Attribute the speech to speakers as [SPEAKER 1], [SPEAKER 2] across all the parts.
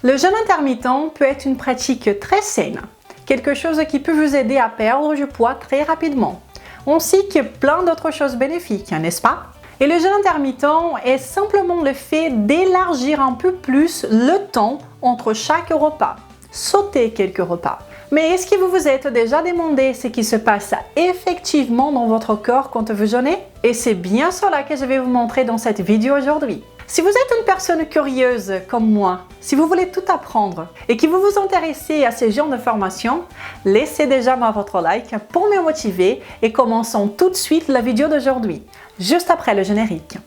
[SPEAKER 1] Le jeûne intermittent peut être une pratique très saine, quelque chose qui peut vous aider à perdre du poids très rapidement, ainsi que plein d'autres choses bénéfiques, n'est-ce pas? Et le jeûne intermittent est simplement le fait d'élargir un peu plus le temps entre chaque repas, sauter quelques repas. Mais est-ce que vous vous êtes déjà demandé ce qui se passe effectivement dans votre corps quand vous jeûnez? Et c'est bien cela que je vais vous montrer dans cette vidéo aujourd'hui. Si vous êtes une personne curieuse comme moi, si vous voulez tout apprendre et que vous vous intéressez à ce genre de formation, laissez déjà votre like pour me motiver et commençons tout de suite la vidéo d'aujourd'hui, juste après le générique.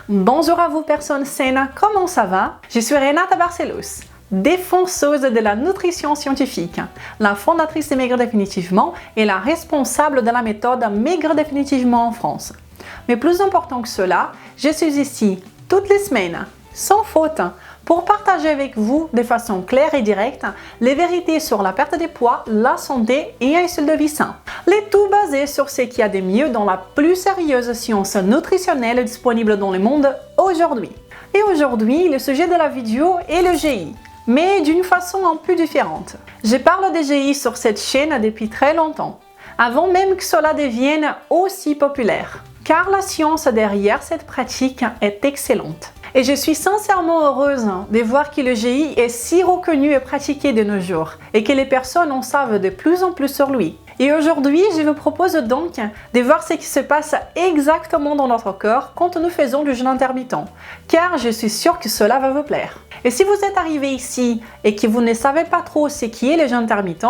[SPEAKER 1] Bonjour à vous personnes saines, comment ça va? Je suis Renata Barcelos, défenseuse de la nutrition scientifique, la fondatrice de Maigre Définitivement et la responsable de la méthode Maigre Définitivement en France. Mais plus important que cela, je suis ici toutes les semaines, sans faute, pour partager avec vous de façon claire et directe les vérités sur la perte de poids, la santé et un style de vie sain. Le tout basé sur ce qu'il y a de mieux dans la plus sérieuse science nutritionnelle disponible dans le monde aujourd'hui. Et aujourd'hui, le sujet de la vidéo est le GI, mais d'une façon un peu différente. Je parle de GI sur cette chaîne depuis très longtemps, avant même que cela devienne aussi populaire, car la science derrière cette pratique est excellente. Et je suis sincèrement heureuse de voir que le GI est si reconnu et pratiqué de nos jours et que les personnes en savent de plus en plus sur lui. Et aujourd'hui, je vous propose donc de voir ce qui se passe exactement dans notre corps quand nous faisons du jeûne intermittent, car je suis sûre que cela va vous plaire. Et si vous êtes arrivé ici et que vous ne savez pas trop ce qui est le jeûne intermittent,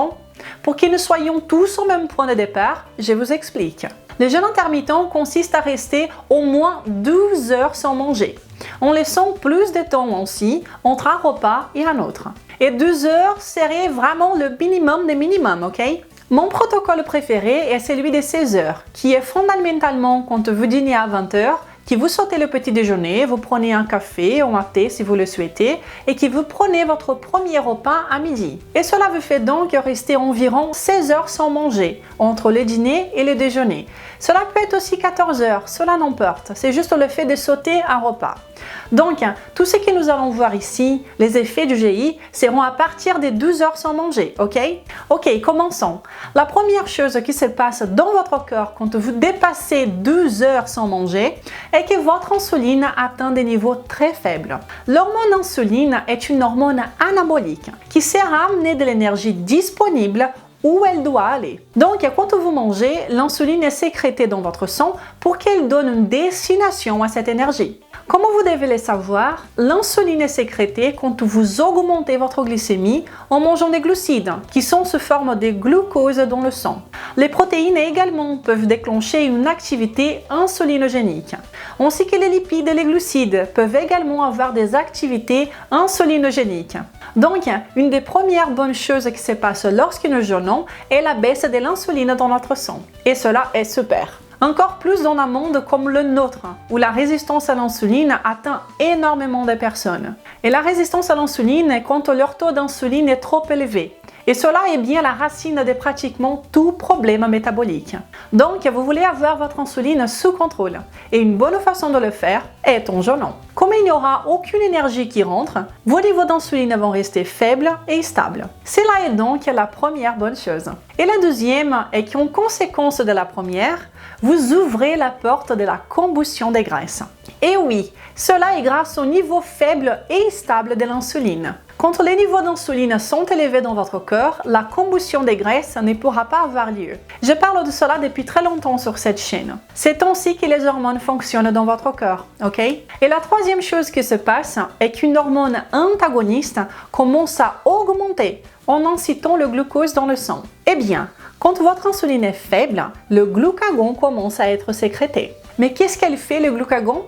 [SPEAKER 1] pour que nous soyons tous au même point de départ, je vous explique. Le jeûne intermittent consiste à rester au moins 12 heures sans manger, en laissant plus de temps aussi entre un repas et un autre. Et 12 heures serait vraiment le minimum des minimums, ok? Mon protocole préféré est celui de 16 heures, qui est fondamentalement quand vous dînez à 20 heures, que vous sautez le petit déjeuner, vous prenez un café ou un thé si vous le souhaitez, et que vous prenez votre premier repas à midi. Et cela vous fait donc rester environ 16 heures sans manger, entre le dîner et le déjeuner. Cela peut être aussi 14 heures, cela n'importe, c'est juste le fait de sauter un repas. Donc, tout ce que nous allons voir ici, les effets du GI, seront à partir des 12 heures sans manger, ok? Ok, commençons. La première chose qui se passe dans votre corps quand vous dépassez 12 heures sans manger est que votre insuline atteint des niveaux très faibles. L'hormone insuline est une hormone anabolique qui sert à amener de l'énergie disponible où elle doit aller. Donc, quand vous mangez, l'insuline est sécrétée dans votre sang pour qu'elle donne une destination à cette énergie. Comme vous devez le savoir, l'insuline est sécrétée quand vous augmentez votre glycémie en mangeant des glucides, qui sont sous forme de glucose dans le sang. Les protéines également peuvent déclencher une activité insulinogénique, ainsi que les lipides et les glucides peuvent également avoir des activités insulinogéniques. Donc, une des premières bonnes choses qui se passe lorsque nous jeûnons est la baisse de l'insuline dans notre sang. Et cela est super. Encore plus dans un monde comme le nôtre, où la résistance à l'insuline atteint énormément de personnes. Et la résistance à l'insuline est quand leur taux d'insuline est trop élevé. Et cela est bien la racine de pratiquement tout problème métabolique. Donc, vous voulez avoir votre insuline sous contrôle. Et une bonne façon de le faire est en jeûnant. Comme il n'y aura aucune énergie qui rentre, vos niveaux d'insuline vont rester faibles et stables. Cela est donc la première bonne chose. Et la deuxième est qu'en conséquence de la première, vous ouvrez la porte de la combustion des graisses. Et oui, cela est grâce au niveau faible et stable de l'insuline. Quand les niveaux d'insuline sont élevés dans votre corps, la combustion des graisses ne pourra pas avoir lieu. Je parle de cela depuis très longtemps sur cette chaîne. C'est ainsi que les hormones fonctionnent dans votre corps, ok? Et la troisième chose qui se passe est qu'une hormone antagoniste commence à augmenter en incitant le glucose dans le sang. Eh bien, quand votre insuline est faible, le glucagon commence à être sécrété. Mais qu'est-ce qu'elle fait le glucagon?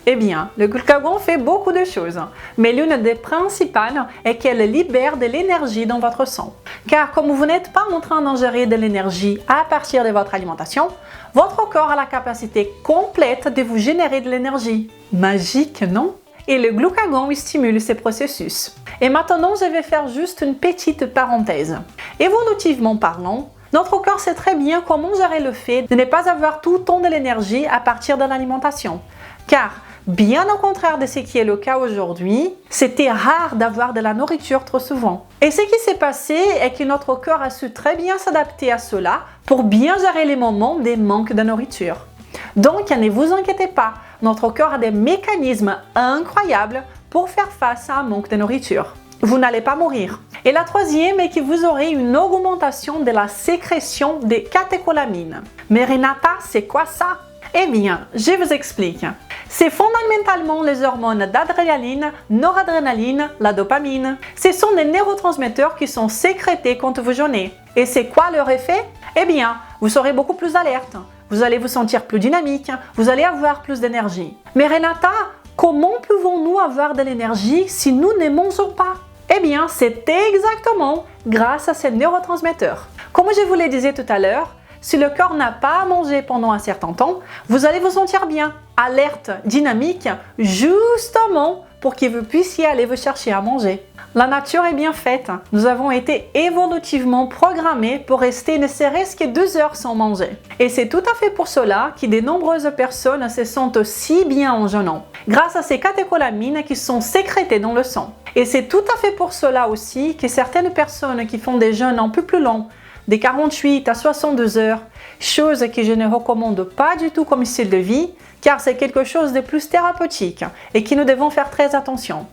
[SPEAKER 1] Eh bien, le glucagon fait beaucoup de choses, mais l'une des principales est qu'elle libère de l'énergie dans votre sang. Car comme vous n'êtes pas en train d'ingérer de l'énergie à partir de votre alimentation, votre corps a la capacité complète de vous générer de l'énergie. Magique, non? Et le glucagon stimule ces processus. Et maintenant, je vais faire juste une petite parenthèse. Évolutivement parlant, Notre corps sait très bien comment gérer le fait de ne pas avoir tout le temps de l'énergie à partir de l'alimentation. Car, bien au contraire de ce qui est le cas aujourd'hui, c'était rare d'avoir de la nourriture trop souvent. Et ce qui s'est passé est que notre corps a su très bien s'adapter à cela pour bien gérer les moments des manques de nourriture. Donc, ne vous inquiétez pas, notre corps a des mécanismes incroyables pour faire face à un manque de nourriture. Vous n'allez pas mourir. Et la troisième est que vous aurez une augmentation de la sécrétion des catécholamines. Mais Renata, c'est quoi ça? Eh bien, je vous explique. C'est fondamentalement les hormones d'adrénaline, noradrénaline, la dopamine. Ce sont des neurotransmetteurs qui sont sécrétés quand vous jeûnez. Et c'est quoi leur effet? Eh bien, vous serez beaucoup plus alerte. Vous allez vous sentir plus dynamique. Vous allez avoir plus d'énergie. Mais Renata, comment pouvons-nous avoir de l'énergie si nous ne mangeons pas? Eh bien, c'est exactement grâce à ces neurotransmetteurs. Comme je vous le disais tout à l'heure, si le corps n'a pas à manger pendant un certain temps, vous allez vous sentir bien, alerte, dynamique, justement pour que vous puissiez aller vous chercher à manger. La nature est bien faite. Nous avons été évolutivement programmés pour rester ne serait-ce que 2 heures sans manger. Et c'est tout à fait pour cela que de nombreuses personnes se sentent si bien en jeûnant, grâce à ces catécholamines qui sont sécrétées dans le sang. Et c'est tout à fait pour cela aussi que certaines personnes qui font des jeûnes un peu plus longs, de 48 à 62 heures, chose que je ne recommande pas du tout comme style de vie, car c'est quelque chose de plus thérapeutique et que nous devons faire très attention.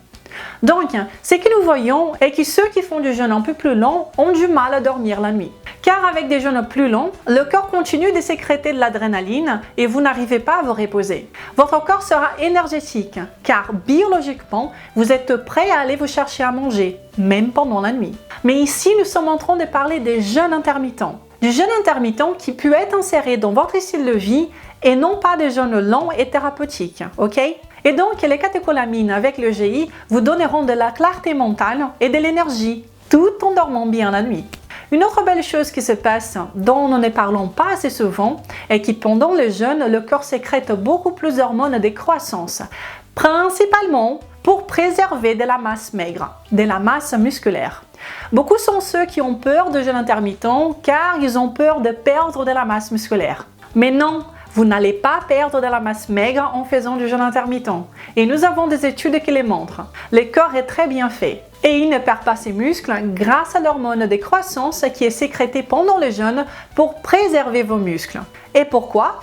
[SPEAKER 1] Donc, ce que nous voyons est que ceux qui font du jeûne un peu plus long ont du mal à dormir la nuit. Car avec des jeûnes plus longs, le corps continue de sécréter de l'adrénaline et vous n'arrivez pas à vous reposer. Votre corps sera énergétique, car biologiquement, vous êtes prêt à aller vous chercher à manger, même pendant la nuit. Mais ici, nous sommes en train de parler des jeûnes intermittents. Du jeûne intermittent qui peut être inséré dans votre style de vie et non pas des jeûnes longs et thérapeutiques, ok? Et donc, les catécholamines avec le GI vous donneront de la clarté mentale et de l'énergie, tout en dormant bien la nuit. Une autre belle chose qui se passe, dont nous ne parlons pas assez souvent, est que pendant le jeûne, le corps sécrète beaucoup plus d'hormones de croissance, principalement pour préserver de la masse maigre, de la masse musculaire. Beaucoup sont ceux qui ont peur de jeûne intermittent car ils ont peur de perdre de la masse musculaire. Mais non, vous n'allez pas perdre de la masse maigre en faisant du jeûne intermittent. Et nous avons des études qui le montrent. Le corps est très bien fait. Et il ne perd pas ses muscles grâce à l'hormone de croissance qui est sécrétée pendant le jeûne pour préserver vos muscles. Et pourquoi?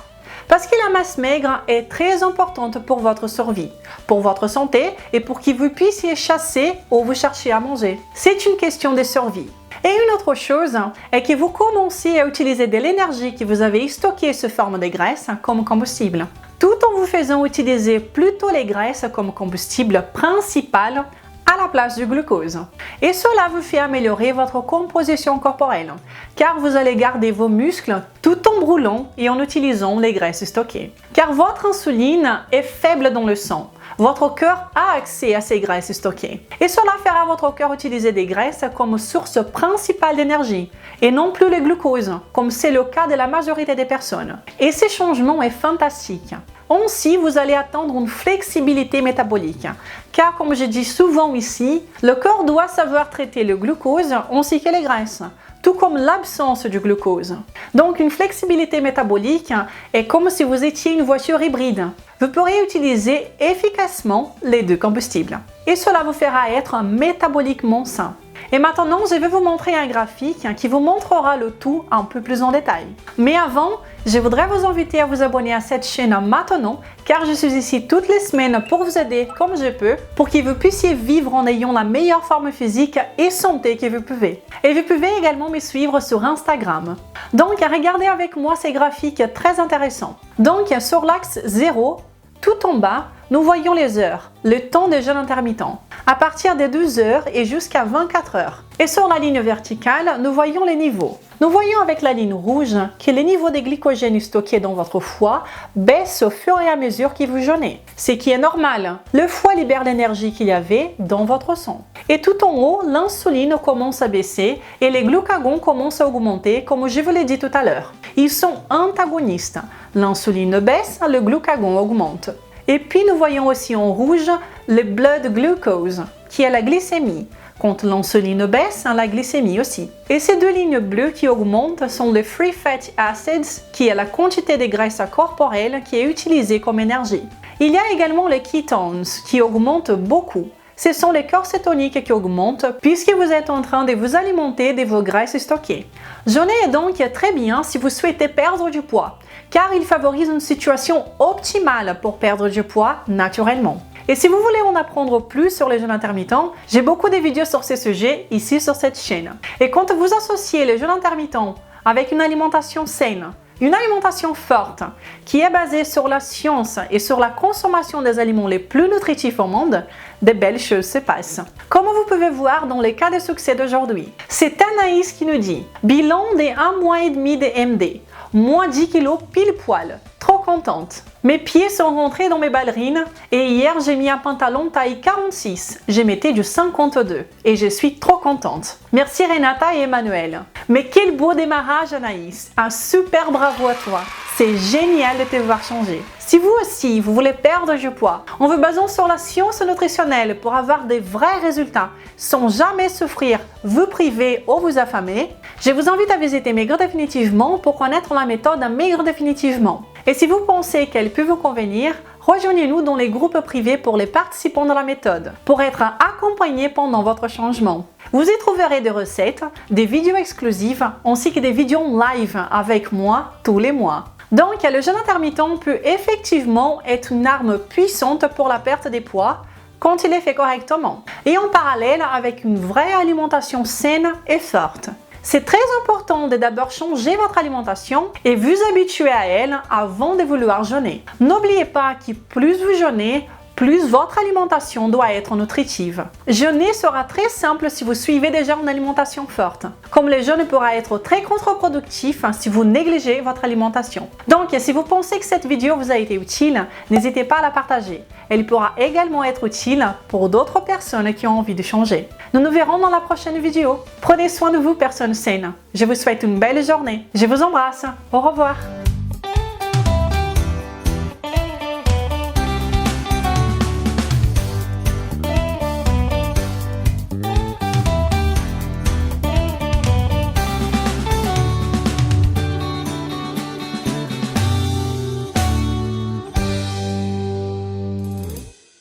[SPEAKER 1] Parce que la masse maigre est très importante pour votre survie, pour votre santé et pour que vous puissiez chasser ou vous chercher à manger. C'est une question de survie. Et une autre chose est que vous commencez à utiliser de l'énergie que vous avez stockée sous forme de graisse comme combustible, tout en vous faisant utiliser plutôt les graisses comme combustible principal à la place du glucose. Et cela vous fait améliorer votre composition corporelle, car vous allez garder vos muscles tout en brûlant et en utilisant les graisses stockées. Car votre insuline est faible dans le sang. Votre cœur a accès à ces graisses stockées. Et cela fera votre cœur utiliser des graisses comme source principale d'énergie et non plus le glucose, comme c'est le cas de la majorité des personnes. Et ce changement est fantastique. Ainsi, vous allez atteindre une flexibilité métabolique. Car, comme je dis souvent ici, le corps doit savoir traiter le glucose ainsi que les graisses, tout comme l'absence du glucose. Donc, une flexibilité métabolique est comme si vous étiez une voiture hybride. Vous pourrez utiliser efficacement les deux combustibles. Et cela vous fera être métaboliquement sain. Et maintenant, je vais vous montrer un graphique qui vous montrera le tout un peu plus en détail. Mais avant, je voudrais vous inviter à vous abonner à cette chaîne maintenant, car je suis ici toutes les semaines pour vous aider comme je peux, pour que vous puissiez vivre en ayant la meilleure forme physique et santé que vous pouvez. Et vous pouvez également me suivre sur Instagram. Donc, regardez avec moi ces graphiques très intéressants. Donc, sur l'axe 0, tout en bas, nous voyons les heures, le temps de jeûne intermittent, à partir de 12 heures et jusqu'à 24 heures. Et sur la ligne verticale, nous voyons les niveaux. Nous voyons avec la ligne rouge que les niveaux de glycogène stockés dans votre foie baissent au fur et à mesure que vous jeûnez. Ce qui est normal. Le foie libère l'énergie qu'il y avait dans votre sang. Et tout en haut, l'insuline commence à baisser et les glucagons commencent à augmenter, comme je vous l'ai dit tout à l'heure. Ils sont antagonistes. L'insuline baisse, le glucagon augmente. Et puis nous voyons aussi en rouge le blood glucose, qui est la glycémie. Quand l'insuline baisse, la glycémie aussi. Et ces deux lignes bleues qui augmentent sont les Free Fatty Acids, qui est la quantité de graisse corporelle qui est utilisée comme énergie. Il y a également les ketones qui augmentent beaucoup. Ce sont les corps cétoniques qui augmentent puisque vous êtes en train de vous alimenter de vos graisses stockées. Jeûner est donc très bien si vous souhaitez perdre du poids, car il favorise une situation optimale pour perdre du poids naturellement. Et si vous voulez en apprendre plus sur les jeûnes intermittents, j'ai beaucoup de vidéos sur ces sujets ici sur cette chaîne. Et quand vous associez les jeûnes intermittents avec une alimentation saine, une alimentation forte qui est basée sur la science et sur la consommation des aliments les plus nutritifs au monde, de belles choses se passent. Comme vous pouvez voir dans les cas de succès d'aujourd'hui, c'est Anaïs qui nous dit « Bilan des 1 mois et demi de MD, moins 10 kilos pile poil, trop contente. Mes pieds sont rentrés dans mes ballerines et hier j'ai mis un pantalon taille 46, j'ai mettais du 52 et je suis trop contente. Merci Renata et Emmanuel. Mais quel beau démarrage Anaïs, un super bravo à toi. C'est génial de te voir changer. Si vous aussi, vous voulez perdre du poids en vous basant sur la science nutritionnelle pour avoir des vrais résultats sans jamais souffrir, vous priver ou vous affamer, je vous invite à visiter Maigrir Définitivement pour connaître la méthode Maigrir Définitivement. Et si vous pensez qu'elle peut vous convenir, rejoignez-nous dans les groupes privés pour les participants de la méthode, pour être accompagnés pendant votre changement. Vous y trouverez des recettes, des vidéos exclusives ainsi que des vidéos live avec moi tous les mois. Donc, le jeûne intermittent peut effectivement être une arme puissante pour la perte des poids quand il est fait correctement et en parallèle avec une vraie alimentation saine et forte. C'est très important de d'abord changer votre alimentation et vous habituer à elle avant de vouloir jeûner. N'oubliez pas que plus vous jeûnez, plus votre alimentation doit être nutritive. Jeûner sera très simple si vous suivez déjà une alimentation forte, comme le jeûne pourra être très contre-productif si vous négligez votre alimentation. Donc, si vous pensez que cette vidéo vous a été utile, n'hésitez pas à la partager. Elle pourra également être utile pour d'autres personnes qui ont envie de changer. Nous nous verrons dans la prochaine vidéo. Prenez soin de vous, personnes saines. Je vous souhaite une belle journée. Je vous embrasse. Au revoir.